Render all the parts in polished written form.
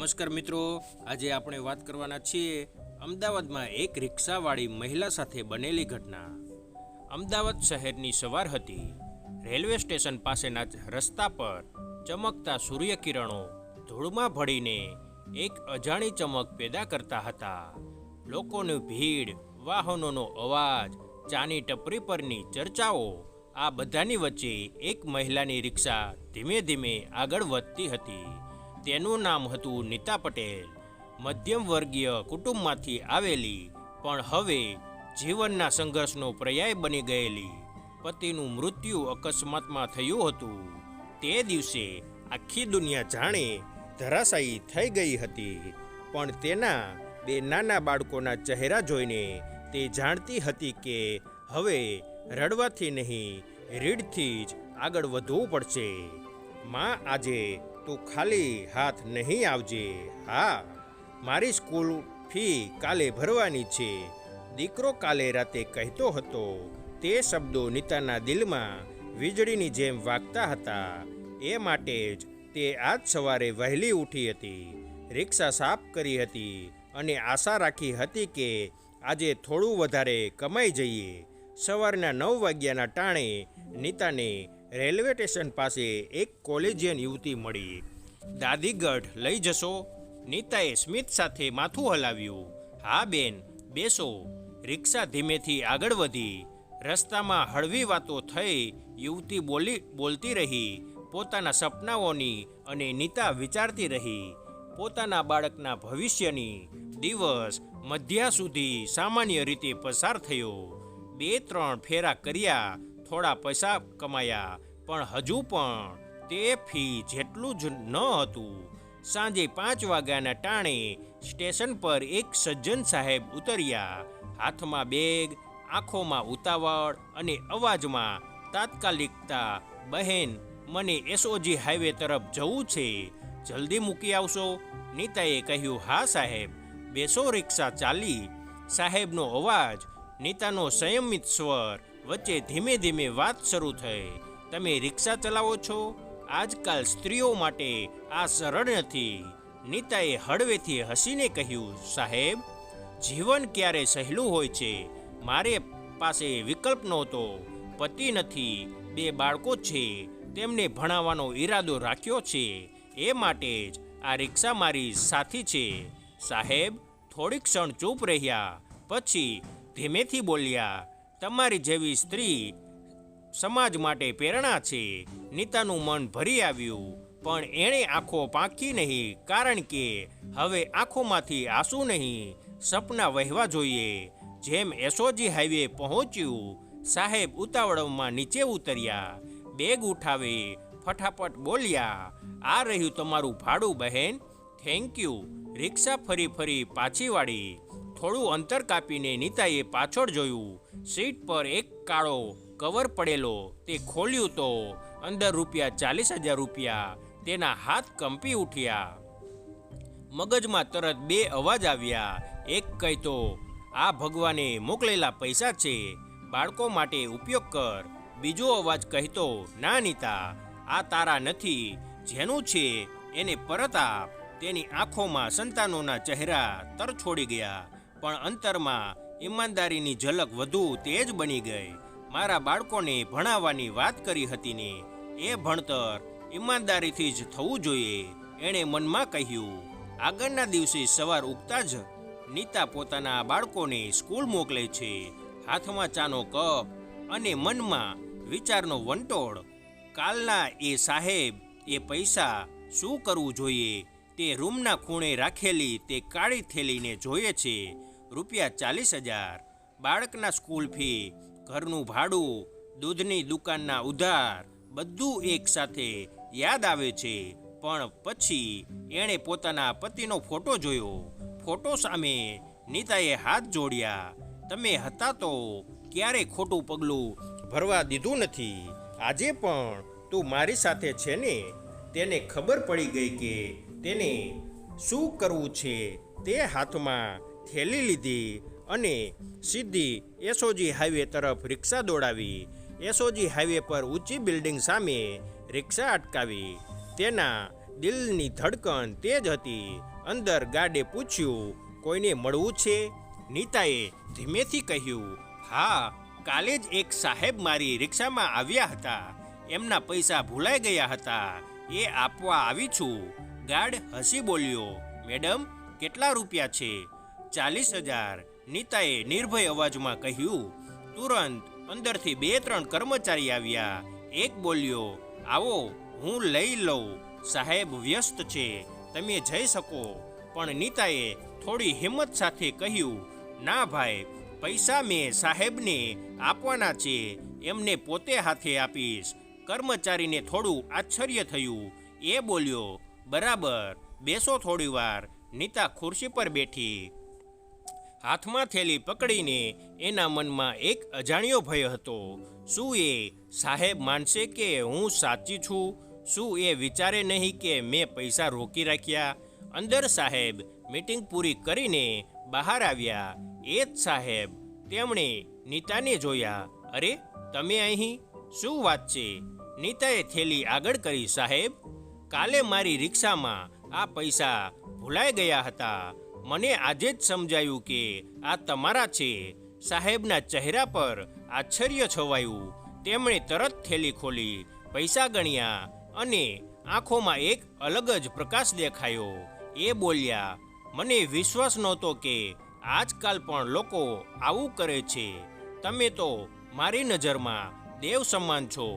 નમસ્કાર મિત્રો, આજે આપણે વાત કરવાના છીએ અમદાવાદમાં એક રિક્ષાવાળી મહિલા સાથે બનેલી ઘટના. અમદાવાદ શહેરની સવાર હતી. રેલવે સ્ટેશન પાસેના રસ્તા પર ચમકતા સૂર્યકિરણો ધૂળમાં ભળીને એક અજાણી ચમક પેદા કરતા હતા. લોકોની ભીડ, વાહનોનો અવાજ, ચાની ટપરી પરની ચર્ચાઓ, આ બધાની વચ્ચે એક મહિલાની રિક્ષા ધીમે ધીમે આગળ વધતી હતી. તેનું નામ હતું નીતા પટેલ. મધ્યમ વર્ગીય કુટુંબમાંથી આવેલી, પણ હવે જીવનના સંઘર્ષનો પર્યાય બની ગયેલી. પતિનું મૃત્યુ અકસ્માતમાં થયું હતું. તે દિવસે આખી દુનિયા જાણે ધરાશાયી થઈ ગઈ હતી, પણ તેના બે નાના બાળકોના ચહેરા જોઈને તે જાણતી હતી કે હવે રડવાથી નહીં, રીડથી જ આગળ વધવું પડશે. માં, આજે તું ખાલી હાથ નહીં આવજે. હા, મારી સ્કૂલ ફી કાલે ભરવાની છે, દીકરો કાલે રાતે કહેતો હતો. તે શબ્દો નીતાના દિલમાં વીજળીની જેમ વાગતા હતા. એ માટે જ તે આજ સવારે વહેલી ઉઠી હતી, રિક્ષા સાફ કરી હતી અને આશા રાખી હતી કે આજે થોડું વધારે કમાઈ જઈએ. સવારના 9 વાગ્યાના ટાણે નીતાને રેલવે સ્ટેશન પાસે એક કોલેજિયન યુવતી મળી. દાદીગઢ લઈ જશો? નીતાએ સ્મિત સાથે માથું હલાવ્યું. હા બેન, બેસો. રિક્ષા ધીમેથી આગળ વધી. રસ્તામાં હળવી વાતો થઈ. યુવતી બોલતી રહી પોતાના સપનાઓની, અને નીતા વિચારતી રહી પોતાના બાળકના ભવિષ્યની. દિવસ મધ્યા સુધી સામાન્ય રીતે પસાર થયો. 2-3 ફેરા કર્યા, થોડા પૈસા કમાયા, પણ હજુ પણ તે ફી જેટલું જ ન હતું. સાંજે 5 વાગ્યાના ટાણે સ્ટેશન પર એક સજ્જન સાહેબ ઉતર્યા. હાથમાં બેગ, આંખોમાં ઉતાવળ અને અવાજમાં તાત્કાલિકતા. બહેન, મને એસઓજી હાઈવે તરફ જવું છે, જલ્દી મૂકી આવશો? નીતાએ કહ્યું. હા સાહેબ, બેસો. રિક્ષા ચાલી. સાહેબનો અવાજ, નીતાનો સંયમિત સ્વર વચ્ચે ધીમે ધીમે વાત શરૂ થઈ. તમે રિક્ષા ચલાવો છો? આજકાલ સ્ત્રીઓ માટે આ સરળ નથી. નીતાએ હળવેથી હસીને કહ્યું. સાહેબ, જીવન ક્યારે સહેલું હોય છે. મારે પાસે વિકલ્પ નહોતો. પતિ નથી, 2 બાળકો છે, તેમને ભણાવવાનો ઈરાદો રાખ્યો છે. એ માટે જ આ રિક્ષા મારી સાથી છે. સાહેબ થોડીક ક્ષણ ચૂપ રહ્યા, પછી ધીમેથી બોલ્યા. તમારી જેવી સ્ત્રી સમાજ માટે પ્રેરણા છે. નીતાનું મન ભરી આવ્યું, પણ એણે આંખો પાંકી નહીં, કારણ કે હવે આંખોમાંથી આંસુ નહીં, સપના વહેવા જોઈએ. જેમ એસઓજી હાઈવે પહોંચ્યું, સાહેબ ઉતાવળમાં નીચે ઉતર્યા. બેગ ઉઠાવે, ફટાફટ બોલ્યા. આ રહ્યું તમારું ભાડું બહેન. Thank you. રિક્ષા ફરી પાછી વાળી. થોડું અંતર કાપીને નીતાએ પાછળ જોયું. સીટ પર એક કાળો કવર પડેલો. તે ખોલ્યું તો અંદર ₹40,000. તેના હાથ કંપી ઉઠ્યા. મગજમાં તરત 2 અવાજ આવ્યા. એક કહેતો, આ ભગવાને મોકલેલા પૈસા છે, બાળકો માટે ઉપયોગ કર. બીજો અવાજ કહેતો, ના નીતા, આ તારા નથી, જેનું છે એને પરત આપ. તેની આંખોમાં સંતાનોના ચહેરા તરછોડી ગયા, પણ અંતરમાં ઈમાનદારીની ઝલક વધુ તેજ બની ગઈ. મારા બાળકોને ભણાવવાની વાત કરી હતી ને, એ ભણતર ઈમાનદારીથી જ થવું જોઈએ, એણે મનમાં કહ્યું. આગળના દિવસે સવાર ઉગતા જ નીતા પોતાના બાળકોને સ્કૂલ મોકલે છે. હાથમાં ચાનો કપ અને મનમાં વિચારનો વંટોળ. કાલના એ સાહેબ, એ પૈસા શું કરવું જોઈએ? તે રૂમના ખૂણે રાખેલી તે કાળી થેલીને જોઈએ છે. ₹40,000. બાળકના સ્કૂલ ફી, ઘરનું ભાડું, દૂધની દુકાનના ઉધાર, બધું એક સાથે યાદ આવે છે. પણ પછી એણે પોતાના પતિનો ફોટો જોયો. ફોટો સામે નીતાએ હાથ જોડ્યા. તમે હતા તો ક્યારે ખોટું પગલું ભરવા દીધું નથી. આજે પણ તું મારી સાથે છે ને? તેને ખબર પડી ગઈ કે તેને શું કરવું છે. તે હાથમાં થેલી લીધી અને સીધી એસઓજી હાઈવે તરફ રિક્ષા દોડાવી. એસઓજી હાઈવે પર ઊંચી બિલ્ડિંગ સામે રિક્ષા અટકાવી. તેના દિલની ધડકન તેજ હતી. અંદર ગાર્ડે પૂછ્યું, કોઈને મળવું છે? નીતાએ ધીમેથી કહ્યું, હા, કાલે જ એક સાહેબ મારી રિક્ષામાં આવ્યા હતા. એમના પૈસા ભૂલાઈ ગયા હતા, એ આપવા આવી છું. ગાર્ડ હસી બોલ્યો, મેડમ, કેટલા રૂપિયા છે? 40,000. નીતાએ નિર્ભય અવાજમાં કહ્યું. તુરંત અંદરથી 2-3 કર્મચારી આવ્યા. એક બોલ્યો, આવો, હું લઈ લઉં, સાહેબ વ્યસ્ત છે, તમે જઈ શકો. પણ નીતાએ થોડી હિંમત સાથે કહ્યું, ના ભાઈ, પૈસા મેં સાહેબને આપવાના છે, એમને પોતે હાથે આપીશ. કર્મચારીને થોડું આશ્ચર્ય થયું. એ બોલ્યો, બરાબર, બેસો થોડી વાર. નીતા ખુરશી પર બેઠી. હાથમાં થેલી પકડીને એના મનમાં એક અજાણ્યો ભય હતો. શું એ સાહેબ માનશે કે હું સાચી છું? શું એ વિચારે નહીં કે મેં પૈસા રોકી રાખ્યા? અંદર સાહેબ મીટિંગ પૂરી કરીને બહાર આવ્યા. એ જ સાહેબ. તેમણે નીતાને જોયા. અરે, તમે અહીં? શું વાત છે? નીતાએ થેલી આગળ કરી. સાહેબ, કાલે મારી રિક્ષામાં આ પૈસા ભૂલાઈ ગયા હતા. મને આજે જ સમજાયું કે આ તમારા છે. સાહેબના ચહેરા પર આશ્ચર્ય છવાયું. તેમણે તરત થેલી ખોલી, પૈસા ગણ્યા અને આંખોમાં એક અલગ જ પ્રકાશ દેખાયો. એ બોલ્યા, મને વિશ્વાસ નહોતો કે આજકાલ પણ લોકો આવું કરે છે. તમે તો મારી નજરમાં દેવ સમાન છો.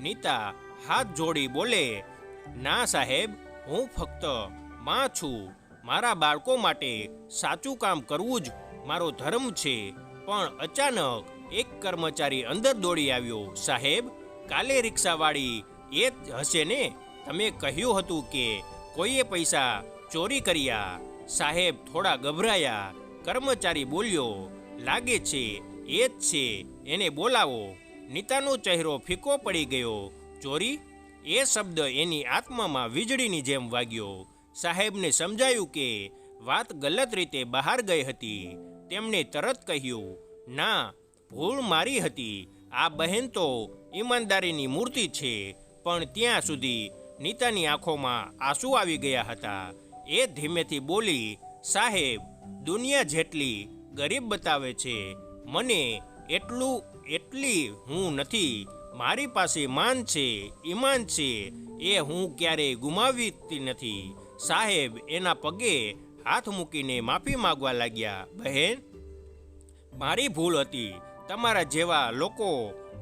નીતા હાથ જોડી બોલે, ના સાહેબ, હું ફક્ત માં છું. મારા બાળકો માટે સાચું કામ કરવું જ મારો ધર્મ છે. પણ અચાનક એક કર્મચારી અંદર દોડી આવ્યો. સાહેબ, કાલે રિક્ષાવાળી એ જ હશે ને? તમે કહ્યું હતું કે કોઈએ પૈસા ચોરી કર્યા. સાહેબ થોડા ગભરાયા. કર્મચારી બોલ્યો, લાગે છે એ જ છે, એને બોલાવો. નીતાનો ચહેરો ફીકો પડી ગયો. ચોરી? એ શબ્દ એની આત્મામાં વીજળીની જેમ વાગ્યો. સાહેબને સમજાયું કે વાત ગલત રીતે બહાર ગઈ હતી. તેમણે તરત કહ્યું, ના, ભૂલ મારી હતી. આ બહેન તો ઈમાનદારીની મૂર્તિ છે. પણ ત્યાં સુધી નીતાની આંખોમાં આંસુ આવી ગયા હતા. એ ધીમેથી બોલી, સાહેબ, દુનિયા જેટલી ગરીબ બતાવે છે, મને એટલી હું નથી. મારી પાસે માન છે, ઈમાન છે, એ હું ક્યારેય ગુમાવતી નથી. સાહેબ એના પગે હાથ મૂકીને માફી માંગવા લાગ્યા. બહેન, મારી ભૂલ હતી. તમારા જેવા લોકો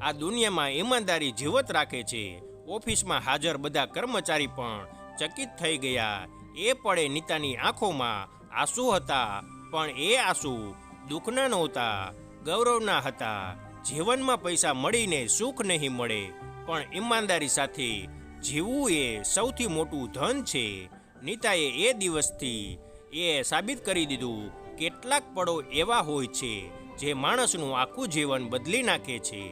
આ દુનિયામાં ઈમાનદારી જીવત રાખે છે. ઓફિસમાં હાજર બધા કર્મચારી પણ ચકિત થઈ ગયા. એ પળે નીતાની આંખોમાં આંસુ હતા. પણ એ આંસુ દુઃખના નહોતા, ગૌરવના હતા. જીવનમાં પૈસા મળીને સુખ નહીં મળે, પણ ઈમાનદારી સાથે જીવવું એ સૌથી મોટું ધન છે. નીતાએ એ દિવસથી એ સાબિત કરી દીધું. કેટલાક પળો એવા હોય છે જે માણસનું આખું જીવન બદલી નાખે છે.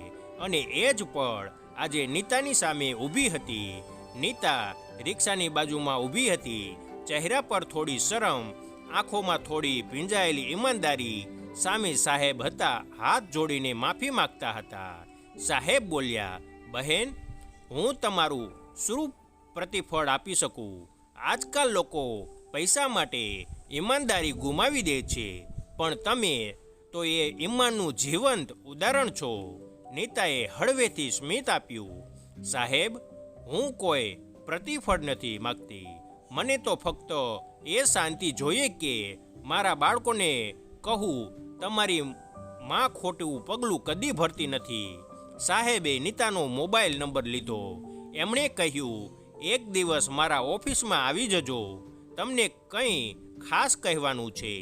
અને એ જ પળ આજે નીતાની સામે ઊભી હતી. નીતા રિક્ષાની બાજુમાં ઊભી હતી. ચહેરા પર થોડી શરમ, આંખોમાં થોડી ભીંજાયેલી ઈમાનદારી. સામે સાહેબ હતા, હાથ જોડીને માફી માંગતા હતા. સાહેબ બોલ્યા, બહેન, હું તમારું શું પ્રતિફળ આપી શકું? આજકાલ લોકો પૈસા માટે ઈમાનદારી ગુમાવી દે છે, પણ તમે તો એ ઈમાનનું જીવંત ઉદાહરણ છો. નીતાએ હળવેથી સ્મિત આપ્યું. સાહેબ, હું કોઈ પ્રતિફળ નથી માગતી. મને તો ફક્ત એ શાંતિ જોઈએ કે મારા બાળકોને કહું, તમારી માં ખોટું પગલું કદી ભરતી નથી. સાહેબે નીતાનો મોબાઈલ નંબર લીધો. એમણે કહ્યું, એક દિવસ મારા ઓફિસમાં આવી જજો, તમને કંઈ ખાસ કહેવાનું છે.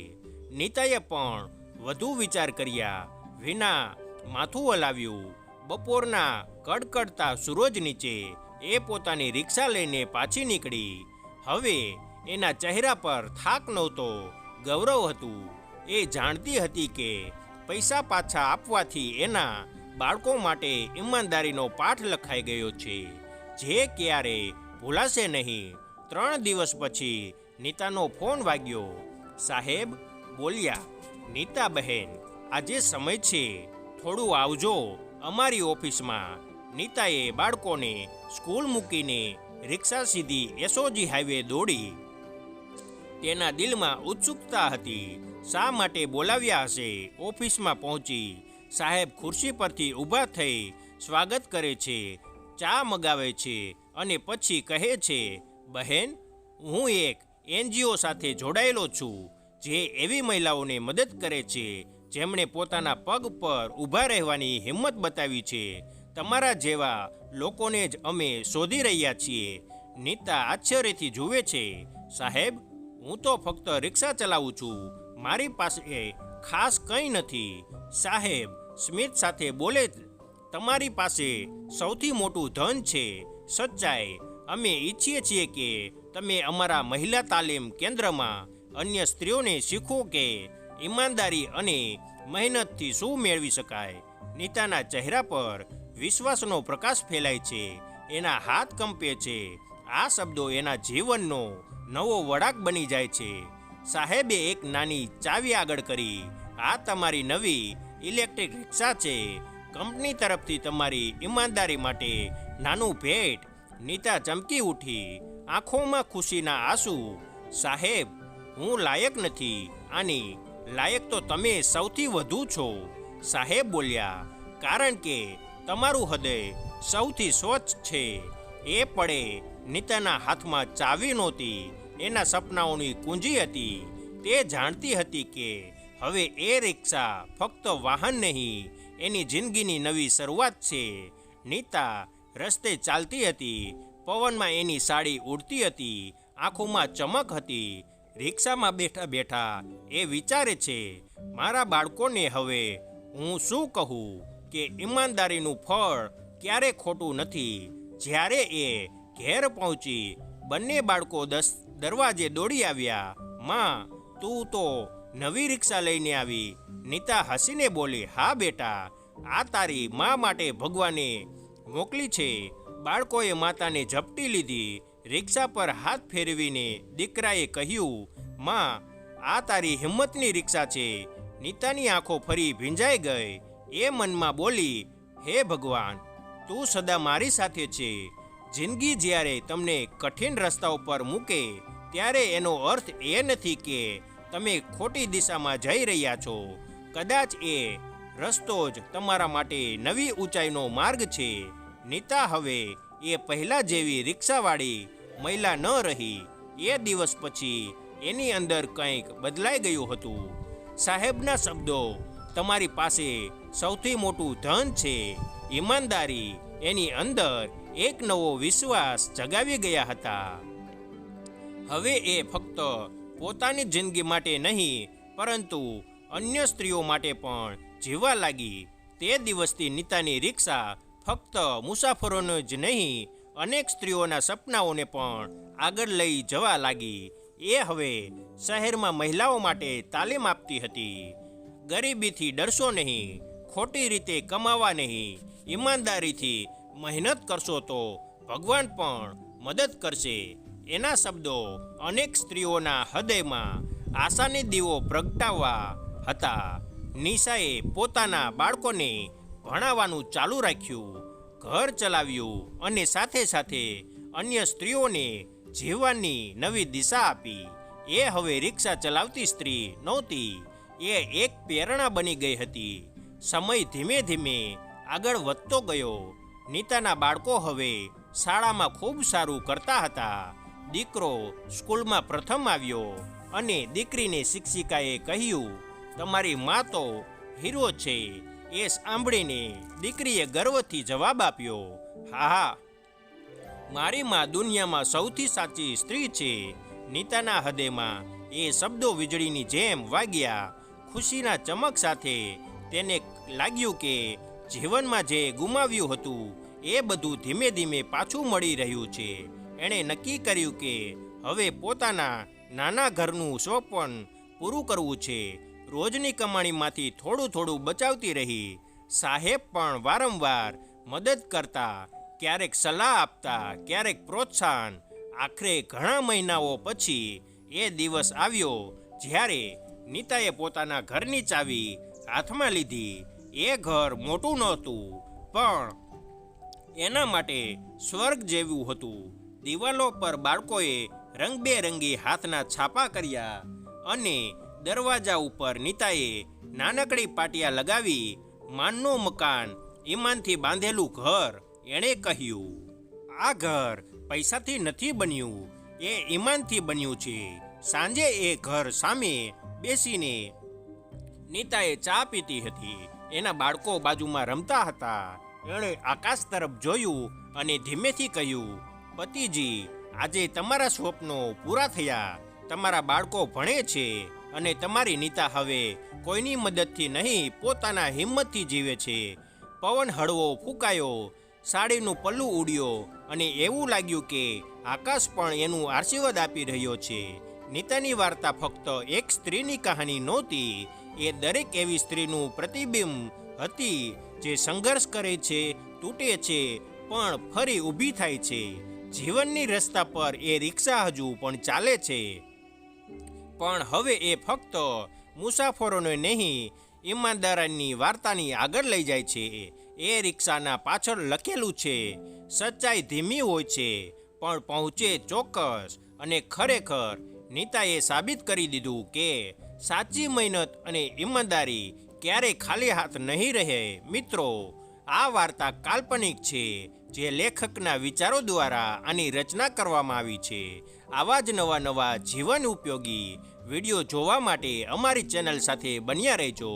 નીતાએ પણ વધુ વિચાર કર્યા વિના માથું હલાવ્યું. બપોરના કડકડતા સૂરજ નીચે એ પોતાની રિક્ષા લઈને પાછી નીકળી. હવે એના ચહેરા પર થાક નહોતો, ગૌરવ હતું. એ જાણતી હતી કે પૈસા પાછા આપવાથી એના બાળકો માટે ઈમાનદારીનો પાઠ લખાઈ ગયો છે, જે ક્યારેય ભૂલાશે નહીં. 3 દિવસ પછી નીતાનો ફોન વાગ્યો. સાહેબ બોલ્યા, નીતા બહેન, આજે સમય છે, થોડું આવજો અમારી ઓફિસમાં. નીતાએ બાળકોને સ્કૂલ મૂકીને રિક્ષા સીધી એસઓજી હાઈવે દોડી. તેના દિલમાં ઉત્સુકતા હતી. શા માટે બોલાવ્યા હશે? ઓફિસમાં પહોંચી સાહેબ ખુરશી પરથી ઊભા થઈ સ્વાગત કરે છે, ચા મગાવે છે અને પછી કહે છે, બહેન, હું એક NGO સાથે જોડાયેલો છું જે એવી મહિલાઓને મદદ કરે છે જેમણે પોતાના પગ પર ઊભા રહેવાની હિંમત બતાવી છે. તમારા જેવા લોકોને જ અમે શોધી રહ્યા છીએ. નીતા આશ્ચર્યથી જુએ છે. સાહેબ, હું તો ફક્ત રિક્ષા ચલાવું છું, મારી પાસે ખાસ કંઈ નથી. સાહેબ સ્મિત સાથે બોલે, તમારી પાસે સૌથી મોટું ધન છે સચ્ચાઈ. અમે ઈચ્છીએ છીએ કે તમે અમારા મહિલા તાલીમ કેન્દ્રમાં અન્ય સ્ત્રીઓને શીખો કે ઈમાનદારી અને મહેનતથી શું મેળવી શકાય. નીતાના ચહેરા પર વિશ્વાસનો પ્રકાશ ફેલાય છે. એના હાથ કંપે છે. આ શબ્દો એના જીવનનો નવો વળાંક બની જાય છે. સાહેબે એક નાની ચાવી આગળ કરી. આ તમારી નવી ઇલેક્ટ્રિક રિક્ષા છે. કંપની તરફથી તમારી ઈમાનદારી માટે નાનું ભેટ. નીતા ચમકી ઉઠી, આંખોમાં ખુશીના આંસુ. સાહેબ, હું લાયક નથી. આની લાયક તો તમે સૌથી વધુ છો. સાહેબ બોલ્યા, કારણ કે તમારું હૃદય સૌથી સ્વચ્છ છે. એ પળે નીતાના હાથમાં ચાવી નહોતી, એના સપનાઓની કુંજી હતી. તે જાણતી હતી કે હવે એ રિક્ષા ફક્ત વાહન નહીં, એની જિંદગીની નવી શરૂઆત છે. નીતા રસ્તે ચાલતી હતી. પવનમાં એની સાડી ઉડતી હતી. આંખોમાં ચમક હતી. રિક્ષામાં બેઠા બેઠા એ વિચારે છે, મારા બાળકોને હવે હું શું કહું કે ઈમાનદારીનું ફળ ક્યારે ખોટું નથી. જ્યારે એ ઘેર પહોંચી, બંને બાળકો દરવાજે દોડી આવ્યા. માં, તું તો નવી રિક્ષા લઈને આવી. નીતા હસીને બોલી, હા બેટા, આ તારી મા માટે ભગવાને મોકલી છે. બાળકોએ માતાને ઝપટી લીધી. રિક્ષા પર હાથ ફેરવીને દીકરાએ કહ્યું, માં, આ તારી હિંમતની રિક્ષા છે. નીતાની આંખો ફરી ભીંજાઈ ગઈ. એ મનમાં બોલી, હે ભગવાન, તું સદા મારી સાથે છે. જિંદગી જ્યારે તમને કઠિન રસ્તાઓ પર મૂકે ત્યારે એનો અર્થ એ નથી કે તમે ખોટી દિશામાં જઈ રહ્યા છો. કદાચ એ રસ્તો જ તમારા માટે નવી ઊંચાઈનો માર્ગ છે. નીતા હવે એ પહેલા જેવી રિક્ષાવાળી મહિલા ન રહી. એ દિવસ પછી એની અંદર કંઈક બદલાઈ ગયું હતું. સાહેબના શબ્દો, તમારી પાસે સૌથી મોટું ધન છે ઈમાનદારી, એની અંદર એક નવો વિશ્વાસ જગાવી ગયા હતા. હવે એ ફક્ત પોતાની જિંદગી માટે નહીં, પરંતુ અન્ય સ્ત્રીઓ માટે પણ જીવવા લાગી. તે દિવસથી નીતાની રિક્ષા ફક્ત મુસાફરોને જ નહીં, અનેક સ્ત્રીઓના સપનાઓને પણ આગળ લઈ જવા લાગી. એ હવે શહેરમાં મહિલાઓ માટે તાલીમ આપતી હતી. ગરીબીથી ડરશો નહીં, ખોટી રીતે કમાવા નહીં, ઈમાનદારીથી મહેનત કરશો તો ભગવાન પણ મદદ કરશે. એના શબ્દો અનેક સ્ત્રીઓના હૃદયમાં આશાની દીવો પ્રગટાવવા હતા. નિશાએ પોતાના બાળકોને ભણાવવાનું ચાલુ રાખ્યું, ઘર ચલાવ્યું અને સાથે સાથે અન્ય સ્ત્રીઓને જીવવાની નવી દિશા આપી. એ હવે રિક્ષા ચલાવતી સ્ત્રી નહોતી, એ એક પ્રેરણા બની ગઈ હતી. સમય ધીમે ધીમે આગળ વધતો ગયો. નીતાના બાળકો હવે શાળામાં ખૂબ સારું કરતા હતા. દીકરો સ્કૂલમાં પ્રથમ આવ્યો અને દીકરીને શિક્ષિકાએ કહ્યું, તમારી મા તો હીરો છે. એ સાંભળીને દીકરીએ ગર્વથી જવાબ આપ્યો, હા, મારી મા દુનિયામાં સૌથી સાચી સ્ત્રી છે. નીતાના હૃદયમાં એ શબ્દો વીજળીની જેમ વાગ્યા. ખુશીના ચમક સાથે તેને લાગ્યું કે જીવનમાં જે ગુમાવ્યું હતું એ બધું ધીમે ધીમે પાછું મળી રહ્યું છે. એણે નક્કી કર્યું કે હવે પોતાના નાના ઘરનું સ્વપ્ન પૂરું કરવું છે. રોજની કમાણીમાંથી થોડું થોડું બચાવતી રહી. સાહેબ પણ વારંવાર મદદ કરતા, ક્યારેક સલાહ આપતા, ક્યારેક પ્રોત્સાહન. આખરે ઘણા મહિનાઓ પછી એ દિવસ આવ્યો જ્યારે નીતાએ પોતાના ઘરની ચાવી હાથમાં લીધી. એ ઘર મોટું નહોતું, પણ એના માટે સ્વર્ગ જેવું હતું. દિવાલો પર બાળકોએ રંગબેરંગી હાથના છાપા કર્યા અને દરવાજા ઉપર નીતાએ નાનકડી પાટિયા લગાવી માનનું મકાન, ઈમાનથી બાંધેલું ઘર. એણે કહ્યું, આ ઘર પૈસાથી નથી બન્યું, એ ઈમાનથી બન્યું છે. સાંજે એ ઘર સામે બેસીને નીતાએ ચા પીતી હતી. એના બાળકો બાજુમાં રમતા હતા. એણે આકાશ તરફ જોયું અને ધીમેથી કહ્યું, પતિજી, આજે તમારા સ્વપ્નો પૂરા થયા. તમારા બાળકો ભણે છે અને તમારી નીતા હવે કોઈની મદદથી નહીં, પોતાના હિંમતથી જીવે છે. પવન હળવો ફૂંકાયો, સાડીનું પલ્લું ઉડ્યો અને એવું લાગ્યું કે આકાશ પણ એનું આશીર્વાદ આપી રહ્યો છે. નીતાની વાર્તા ફક્ત એક સ્ત્રીની કહાની નહોતી, એ દરેક એવી સ્ત્રીનું પ્રતિબિંબ હતી જે સંઘર્ષ કરે છે, તૂટે છે, પણ ફરી ઊભી થાય છે. જીવનની રસ્તા પર એ રિક્ષા હજુ પણ ચાલે છે, પણ હવે એ ફક્ત મુસાફરોને નહીં, ઈમાનદારની વાર્તાની આગળ લઈ જાય છે. એ રિક્ષાના પાછળ લખેલું છે, સચ્ચાઈ ધીમી હોય છે પણ પહોંચે ચોક્કસ. અને ખરેખર નીતાએ સાબિત કરી દીધું કે સાચી મહેનત અને ઈમાનદારી ક્યારેય ખાલી હાથ નહીં રહે. મિત્રો, આ વાર્તા કાલ્પનિક છે, જે લેખકના વિચારો દ્વારા આની રચના કરવામાં આવી છે. આવા જ નવા જીવન ઉપયોગી વિડીયો જોવા માટે અમારી ચેનલ સાથે બન્યા રહેજો.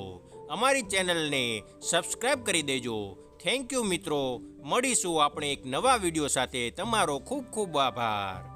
અમારી ચેનલને સબસ્ક્રાઈબ કરી દેજો. થેન્ક યુ મિત્રો. મળીશું આપણે એક નવા વિડીયો સાથે. તમારો ખૂબ ખૂબ આભાર.